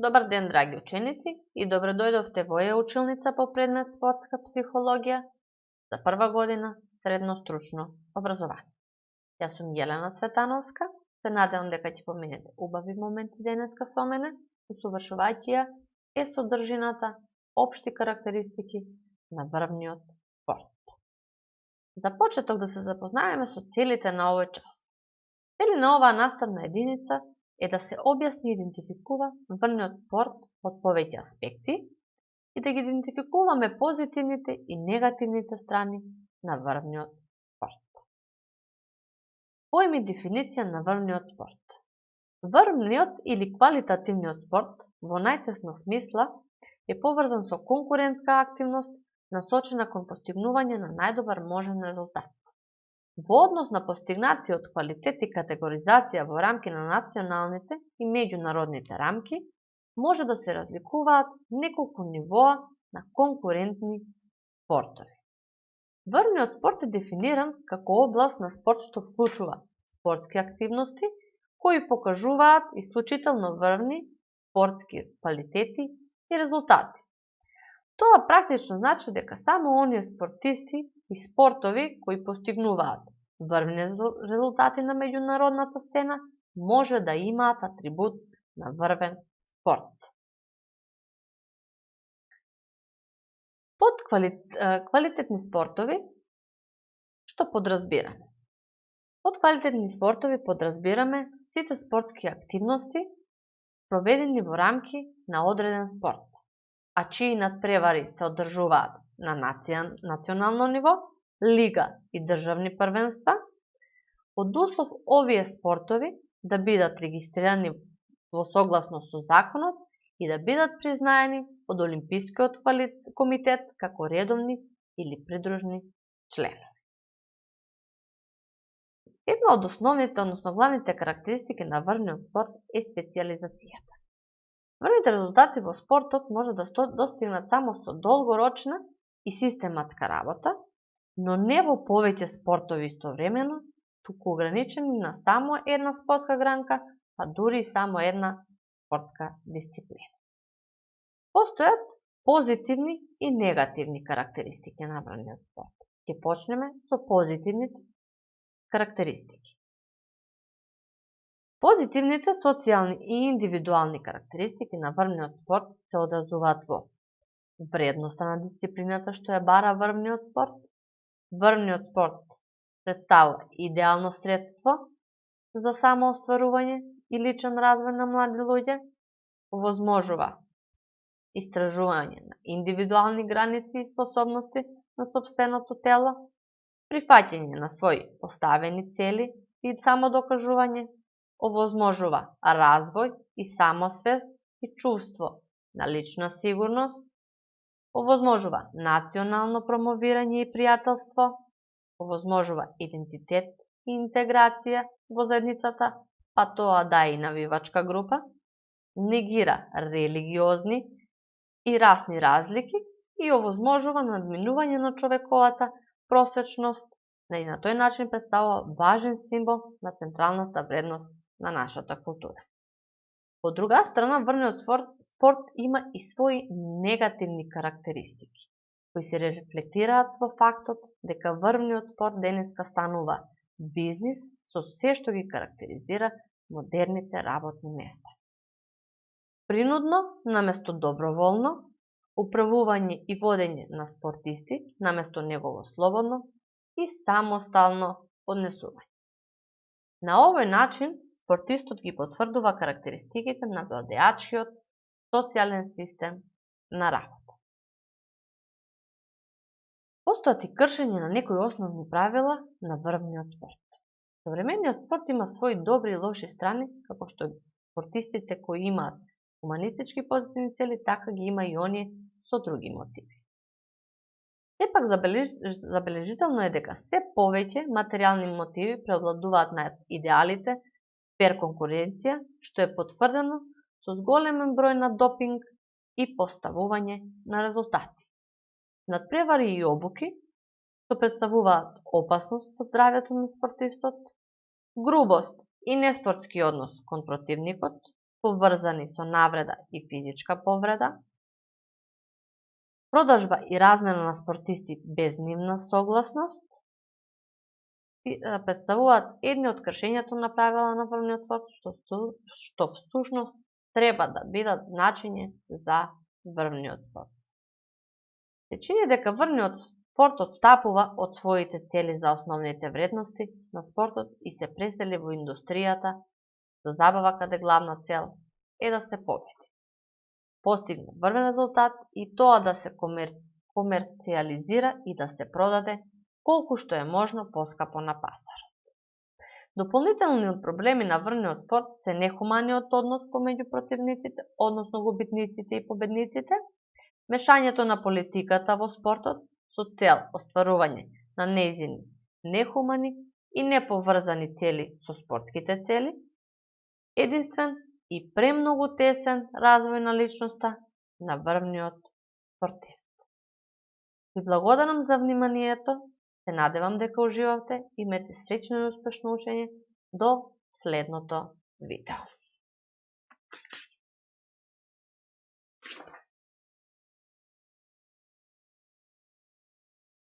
Добар ден, драги ученици, и добро дојдовте во училница по предмет спортска психологија за прва година средно стручно образование. Јас сум Јелена Цветановска, се надевам дека ќе поминете убави моменти денеска со мене, усовршувајќи ја содржината, општи карактеристики на врвниот спорт. За почеток да се запознаеме со целите на овој час. Цели на оваа наставна единица е да се објасни и идентификува врвниот спорт од повеќе аспекти и да ги идентификуваме позитивните и негативните страни на врвниот спорт. Поими дефиниција на врвниот спорт. Врвниот или квалитативниот спорт во најтесна смисла е поврзан со конкурентска активност насочена кон постигнување на најдобар можен резултат. Во однос на постигнатиот квалитет и категоризација во рамки на националните и меѓународните рамки, може да се разликуваат неколку нивоа на конкурентни спортови. Врвниот спорт е дефиниран како област на спорт што вклучува спортски активности кои покажуваат исклучително врвни спортски квалитети и резултати. Тоа практично значи дека само оние спортисти и спортови кои постигнуваат врвни резултати на меѓународната сцена може да имаат атрибут на врвен спорт. Под квалитетни спортови што подразбираме? Под квалитетни спортови подразбираме сите спортски активности проведени во рамки на одреден спорт, а чии надпревари се одржуваат на национално ниво, лига и државни првенства, од услов овие спортови да бидат регистрирани во согласно со законот и да бидат признаени од Олимпискиот комитет како редовни или придружни членови. Една од основните, односно главните карактеристики на врвниот спорт е специјализацијата. Врвните резултати во спортот може да достигнат само со долгорочна и систематска работа, но не во повеќе спортови истовремено, туку ограничени на само една спортска гранка, па дури и само една спортска дисциплина. Постојат позитивни и негативни карактеристики на врвниот спорт. Ќе почнеме со позитивните карактеристики. Позитивните социјални и индивидуални карактеристики на врвниот спорт се одразуваат во вредноста на дисциплината што ја бара врвниот спорт. Врвниот спорт представува идеално средство за самоостварување и личен развој на млади луѓе, овозможува истражување на индивидуални граници и способности на сопственото тело, прифаќање на своји поставени цели и самодокажување, овозможува развој и самосвест и чувство на лична сигурност, овозможува национално промовирање и пријателство, овозможува идентитет и интеграција во заедницата, па тоа да и навивачка група, негира религиозни и расни разлики и овозможува надминување на човековата просечност и на тој начин представува важен символ на централната вредност на нашата култура. Од друга страна, врвниот спорт има и своји негативни карактеристики, кои се рефлектираат во фактот дека врвниот спорт денеска станува бизнис со се што ги карактеризира модерните работни места. Принудно, наместо доброволно, управување и водење на спортисти, наместо негово слободно и самостално однесување. На овој начин, спортистот ги потврдува карактеристиките на владеачкиот социјален систем на работа. Постојат и кршење на некои основни правила на врвниот спорт. Современиот спорт има своји добри и лоши страни, како што спортистите кои имаат хуманистички позитивни цели, така ги има и оние со други мотиви. Сепак забележително е дека се повеќе материјални мотиви преовладуваат над идеалите фер конкуренција, што е потврдено со зголемен број на допинг и поставување на резултати. Надпревари и обуки, што представуваат опасност по здравјето на спортистот, грубост и неспортски однос кон противникот, поврзани со навреда и физичка повреда, продажба и размена на спортисти без нивна согласност, представуваат едни од кршењето на правила на врвниот спорт, што всушност треба да бидат начиње за врвниот спорт. Се чини дека врвниот спорт отстапува од своите цели за основните вредности на спортот и се пресели во индустријата за забава каде главна цел е да се победи, постигне врвен резултат и тоа да се комерцијализира и да се продаде колку што е можно поскапо на пазарот. Дополнителни проблеми на врвниот спорт се нехуманиот однос помеѓу противниците, односно губитниците и победниците, мешањето на политиката во спортот со цел остварување на нејзини нехумани и неповрзани цели со спортските цели, единствен и премногу тесен развој на личноста на врвниот спортист. Ви благодарам за вниманието, се надевам дека уживавте, имете среќно и успешно учење до следното видео.